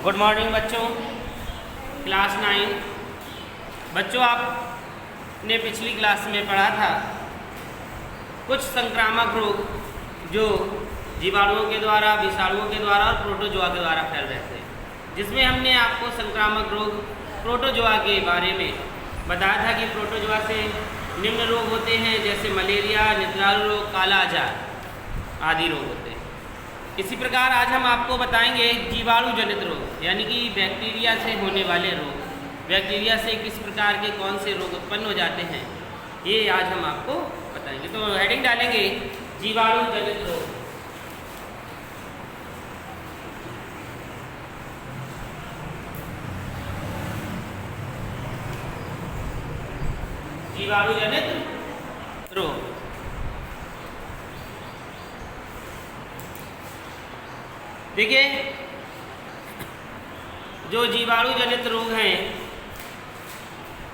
Good morning बच्चों, class 9। बच्चों, आपने पिछली क्लास में पढ़ा था कुछ संक्रामक रोग जो जीवाणुओं के द्वारा, विषाणुओं के द्वारा और प्रोटोजोआ के द्वारा फैल रहे थे, जिसमें हमने आपको संक्रामक रोग प्रोटोजोआ के बारे में बताया था कि प्रोटोजोआ से निम्न रोग होते हैं जैसे मलेरिया, निद्रालु रोग, काला अजार आदि रोग होते हैं। इसी प्रकार आज हम आपको बताएंगे जीवाणु जनित रोग, यानी कि बैक्टीरिया से होने वाले रोग। बैक्टीरिया से किस प्रकार के कौन से रोग उत्पन्न हो जाते हैं, ये आज हम आपको बताएंगे। तो हेडिंग डालेंगे जीवाणु जनित रोग। जीवाणु जनित रोग। देखिए, जो जीवाणु जनित रोग हैं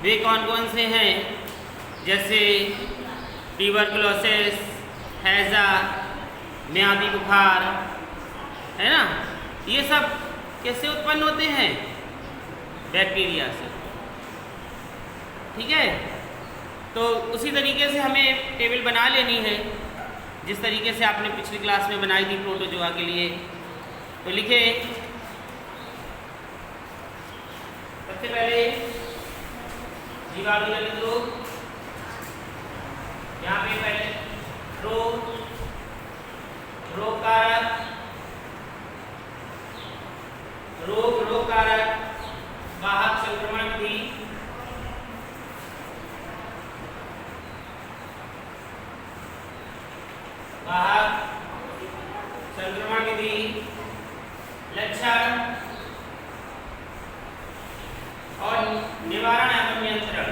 वे कौन कौन से हैं, जैसे ट्यूबरकुलोसिस, हैजा, म्यादी बुखार, है ना। ये सब कैसे उत्पन्न होते हैं? बैक्टीरिया से। ठीक है, तो उसी तरीके से हमें टेबल बना लेनी है जिस तरीके से आपने पिछली क्लास में बनाई थी प्रोटोजोआ के लिए। तो लिखे, सबसे पहले जीवाणु जनित रोग। यहाँ पे पहले रोग, रोग कारक, रोग कारक, वाहक संक्रमण विधि, वाहक संक्रमण विधि, लक्षण और निवारण एवं नियंत्रण।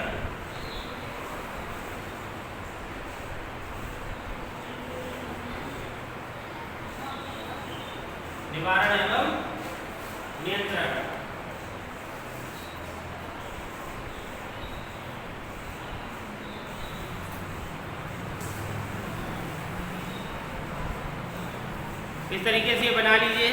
निवारण एवं नियंत्रण। इस तरीके से बना लीजिए।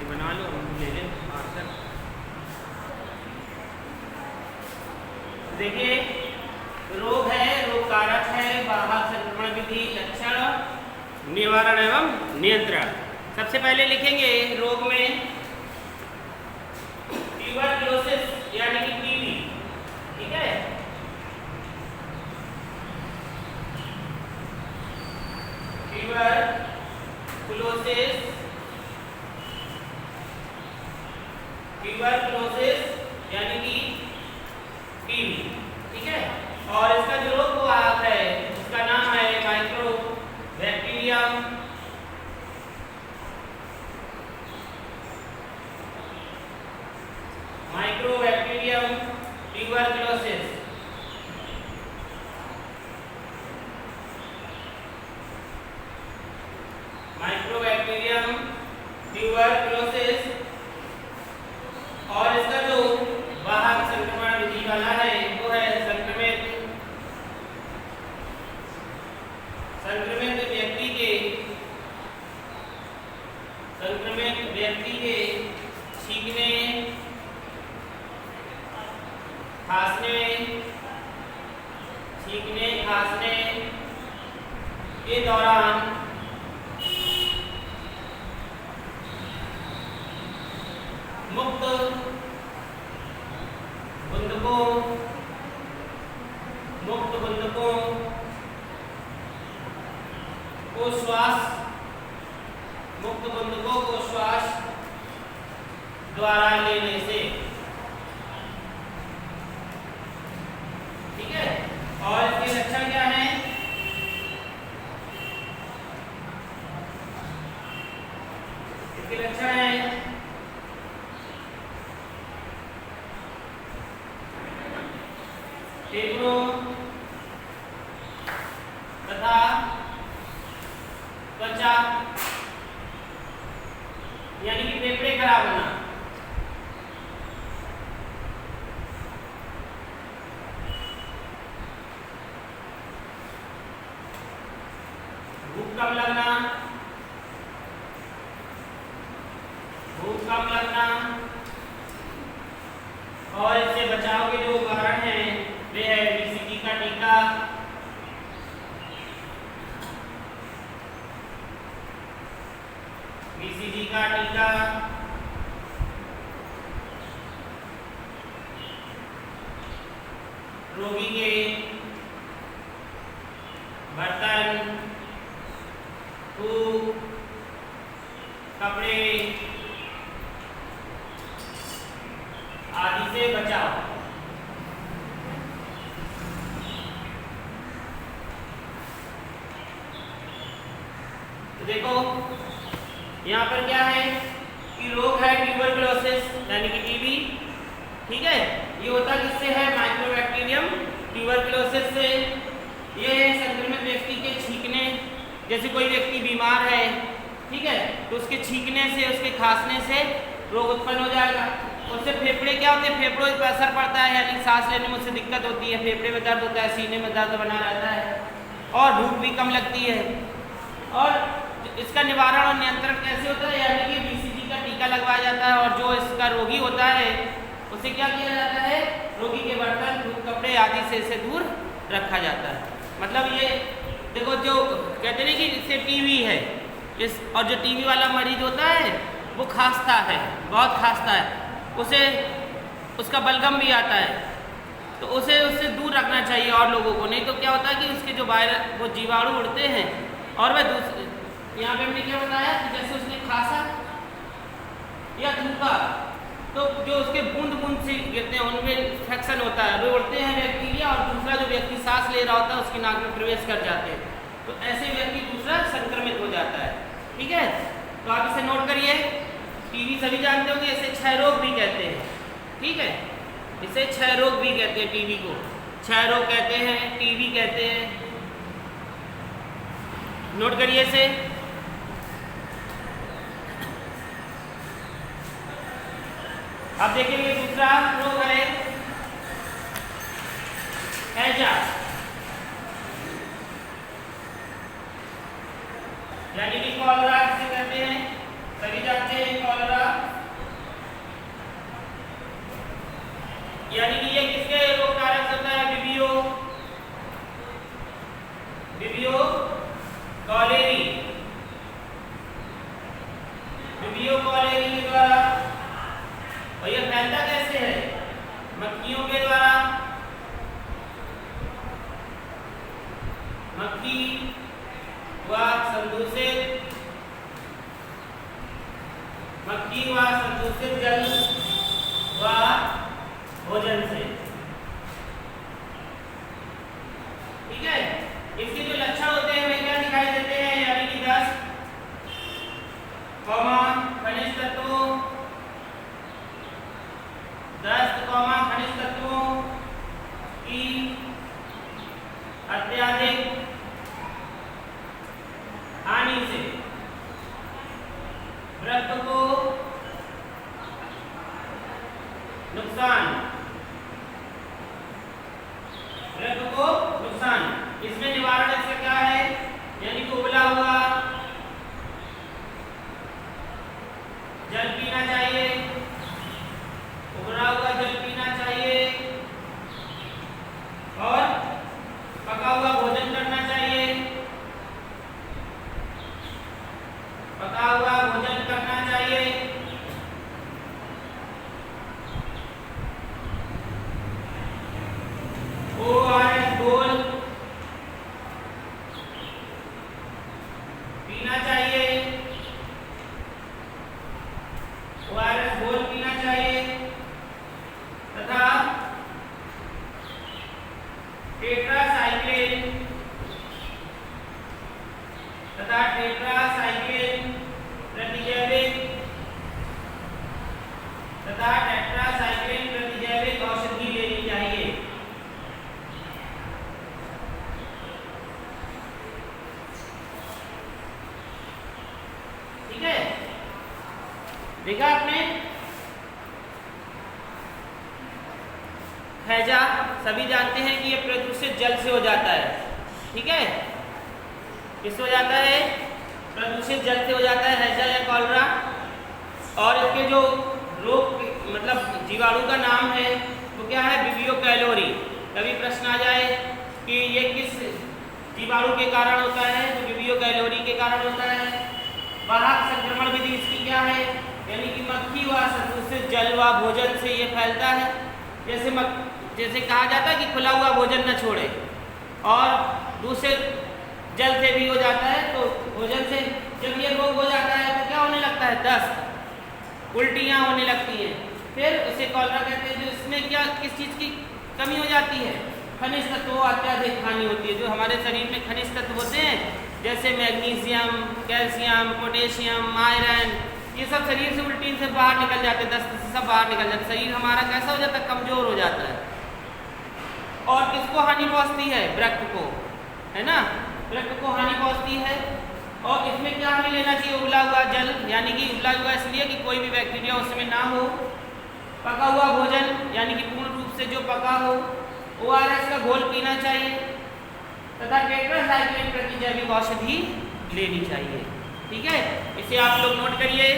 बना लो, ले ले मार्कर। देखिए, रोग है, रोग कारक है, वाहक संक्रमण विधि, लक्षण, निवारण एवं नियंत्रण। सबसे पहले लिखेंगे रोग में ट्यूबरकुलोसिस यानी कि टीबी। ठीक है, ट्यूबरकुलोसिस, ट्यूबरकुलोसिस यानी कि टीबी। ठीक है, और इसका जो रोग वाहक है उसका नाम है माइक्रोबैक्टीरियम ट्यूबरकुलोसिस। Mycobacterium tuberculosis. और इसका जो वाहक संक्रमण विधि वाला है वो है संक्रमित व्यक्ति के छींकने, खांसने के दौरान मुक्त बंधकों को श्वास द्वारा लेने से। ठीक है, और इसके लक्षण क्या हैं? इसके लक्षण हैं फेफड़ों तथा त्वचा यानी कि फेफड़े खराब होना, भूख कम लगना, और इससे बचाव के जो उपकरण हैं वे है बीसीजी का टीका, रोगी के बर्तन, थूक, कपड़े आदि से बचाव। तो देखो यहाँ पर क्या है कि रोग है ट्यूबरकुलोसिस यानी कि टीबी, ठीक है। ये होता किससे है? माइक्रोबैक्टीरियम ट्यूबरकुलोसिस से। ये संक्रमित व्यक्ति के छींकने, जैसे कोई व्यक्ति बीमार है, ठीक है, तो उसके छींकने से, उसके खांसने से रोग उत्पन्न हो जाएगा। उससे फेफड़े क्या होते हैं? फेफड़ों पर असर पड़ता है, यानी सांस लेने में उससे दिक्कत होती है, फेफड़े में दर्द होता है, सीने में दर्द बना रहता है और भूख भी कम लगती है। और इसका निवारण और नियंत्रण कैसे होता है? यानी कि बीसीजी का टीका लगवाया जाता है और जो इसका रोगी होता है उसे क्या किया जाता है? रोगी के बर्तन, कपड़े आदि से इसे दूर रखा जाता है। मतलब ये देखो, जो कहते हैं कि इससे टीबी है इस, और जो टीबी वाला मरीज होता है वो खांसता है, बहुत खांसता है, उसे उसका बलगम भी आता है, तो उसे उससे दूर रखना चाहिए और लोगों को। नहीं तो क्या होता है कि उसके जो वायरस, वो जीवाणु उड़ते हैं और वह दूसरे, यहाँ पे हमने क्या बताया कि जैसे उसने खांसा या थूका तो जो उसके बूंद बूंद से गिरते हैं उनमें इन्फेक्शन होता है, वे उड़ते हैं बैक्टीरिया, और दूसरा जो व्यक्ति सांस ले रहा होता है उसकी नाक में प्रवेश कर जाते हैं, तो ऐसे व्यक्ति दूसरा संक्रमित हो जाता है, ठीक है। तो आप इसे नोट करिए। टीबी सभी जानते होंगे, इसे क्षय रोग भी कहते हैं, ठीक है, इसे क्षय रोग भी कहते हैं। टीबी को क्षय रोग कहते हैं, टीबी कहते हैं, नोट करिए इसे। अब देखेंगे दूसरा रोग है हैजा, यानी कि कॉलरा जिसे कहते हैं, सभी जानते हैं कॉलरा, यानी कि ये किसके रोग कारक होता है? विबियो कॉलेरी, विबियो कॉलेरी के द्वारा। और यह फैलता कैसे है? मक्खियों के द्वारा। मक्खी व संदूषित जल व भोजन से, ठीक है। इसके जो लक्षण होते हैं वे क्या दिखाई देते हैं? यानी कि दस्त, खनिज तत्वों की अत्यधिक हानि से वृक्क को नुकसान, इसमें निवारण इसका क्या है? यानी कि उबला हुआ जल पीना चाहिए, उबला हुआ जल पीना चाहिए, और पका हुआ भोजन करना चाहिए, पका हुआ भोजन करना चाहिए, ORS घोल पीना चाहिए, ORS घोल पीना चाहिए, तथा टेट्रासाइक्लिन प्रतिजैविक औषधि लेनी चाहिए। देखा आपने? हैजा सभी जानते हैं कि ये प्रदूषित जल से हो जाता है, ठीक है? किससे हो जाता है? प्रदूषित जल से हो जाता है हैजा या कॉलरा। और इसके जो रोग मतलब जीवाणु का नाम है वो क्या है? विबियो कैलोरी। कभी प्रश्न आ जाए कि ये किस जीवाणु के कारण होता है, तो विबियो कैलोरी के कारण होता है। वाहक संक्रमण विधि इसकी क्या है? यानी कि मक्खी व सदृश जल व भोजन से ये फैलता है। जैसे कहा जाता है कि खुला हुआ भोजन न छोड़े, और दूसरे जल से भी हो जाता है। तो भोजन से जब ये रोग हो जाता है तो क्या होने लगता है? दस्त, उल्टियाँ होने लगती हैं, फिर उसे कॉलरा कहते हैं। जो इसमें क्या किस चीज़ की कमी हो जाती है? खनिज तत्वों अत्याधिक हानि होती है। जो हमारे शरीर में खनिज तत्व होते हैं जैसे मैग्नीशियम, कैल्शियम, पोटेशियम, आयरन, ये सब शरीर से उल्टी से बाहर निकल जाते हैं, दस्त से सब बाहर निकल जाते हैं। शरीर हमारा कैसा हो जाता है? कमजोर हो जाता है। और किसको हानि पहुंचती है? वृक्क को, है ना? वृक्क को हानि पहुंचती है। और इसमें क्या हमें लेना चाहिए? उबला हुआ जल, यानी कि उबला हुआ इसलिए कि कोई भी बैक्टीरिया उसमें ना हो। पका हुआ भोजन यानी कि पूर्ण रूप से जो पका हो। ORS का घोल पीना चाहिए तथा टेट्रासाइक्लिन प्रतिजैविक औषधि लेनी चाहिए, ठीक है? इसे आप लोग नोट करिए।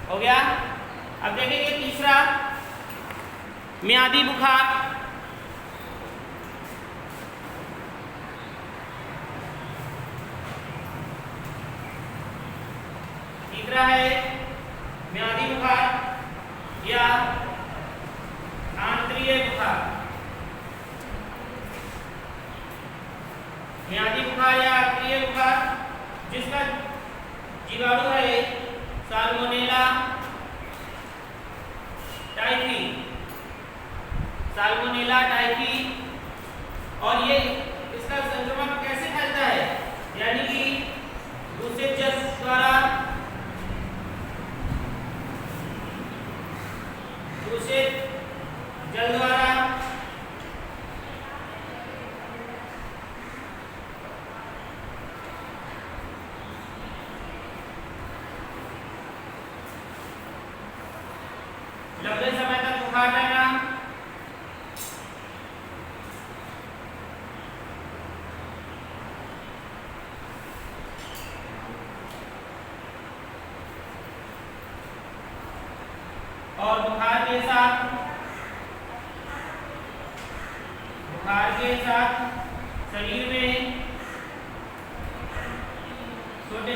हो गया? अब देखेंगे तीसरा, मियादी बुखार। तीसरा है मियादी बुखार या आंतरीय बुखार। मियादी बुखार या आंतरीय बुखार जिसका जीवाणु है साल्मोनेला टाइफी, साल्मोनेला टाइफी। और ये इसका संक्रमण कैसे फैलता है? यानी कि दूषित जल द्वारा, दूषित जल द्वारा, लंबे समय तक बुखार रहना, और बुखार के साथ शरीर में छोटे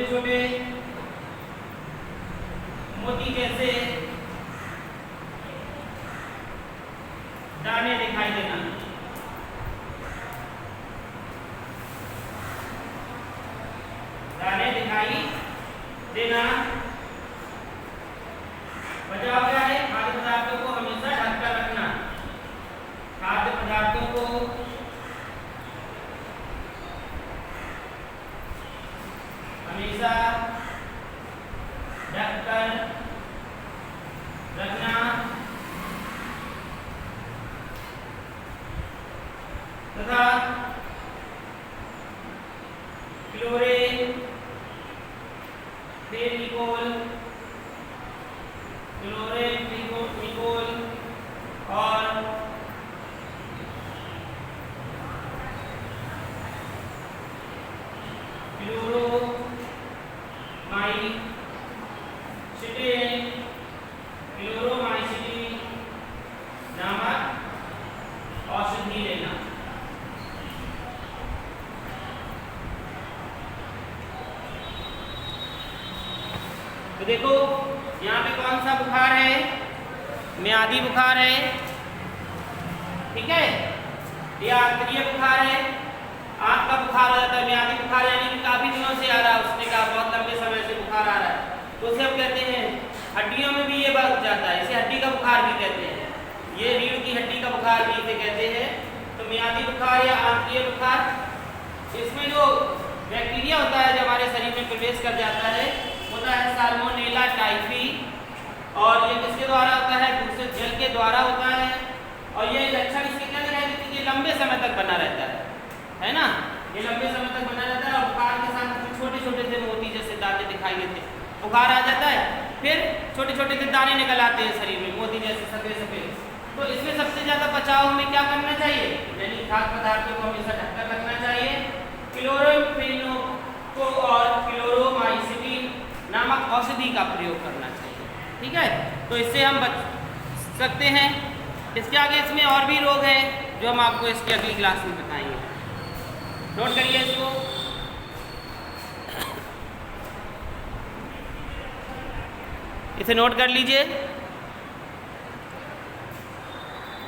छोटे मोती जैसे दाने दिखाई देना। दाने दिखाई देना। बचाव क्या है? खाद्य पदार्थों को हमेशा ढककर रखना। खाद्य पदार्थों को हमेशा ढककर रखना तथा क्लोरेनिकोल और क्लोरोमाइसिटिन नामक औषधि लेना। तो देखो यहाँ पे कौन सा बुखार है? मियादी बुखार है, ठीक है? ये आंतरीय बुखार है। आंख का बुखार हो जाता है। मियादी बुखार यानी कि काफी दिनों से आ रहा है, उसने कहा बहुत लंबे समय से बुखार आ रहा है, तो उसे हम कहते हैं हड्डियों में भी ये बढ़ जाता है, इसे हड्डी का बुखार भी कहते हैं। ये रीढ़ की हड्डी का बुखार भी इसे कहते हैं। तो मियादी बुखार या आंतरिक बुखार, इसमें जो बैक्टीरिया होता है जो हमारे शरीर में प्रवेश कर जाता है होता है साल्मोनेला टाइफी, और ये किसके द्वारा होता है? दूषित जल के द्वारा होता है। और ये लक्षण इसके क्या दिखाई देते हैं? ये लंबे समय तक बना रहता है ना, ये लंबे समय तक बना रहता है। और बुखार के साथ छोटे छोटे से मोती जैसे दाने दिखाई देते हैं। बुखार आ जाता है, फिर छोटे छोटे से दाने निकल आते हैं शरीर में, मोती जैसे सफेद सफेद। तो इसमें सबसे ज़्यादा बचाव हमें क्या करना चाहिए? यानी खाद्य पदार्थों को हमेशा ढककर रखना चाहिए। क्लोरोफेनिको और क्लोरोमाइसिटिन नामक औषधि का प्रयोग करना चाहिए। ठीक है, तो इससे हम बच सकते हैं। इसके आगे इसमें और भी रोग हैं जो हम आपको इसकी अगली क्लास में बताएंगे। नोट करिए इसको। इसे नोट कर लीजिए।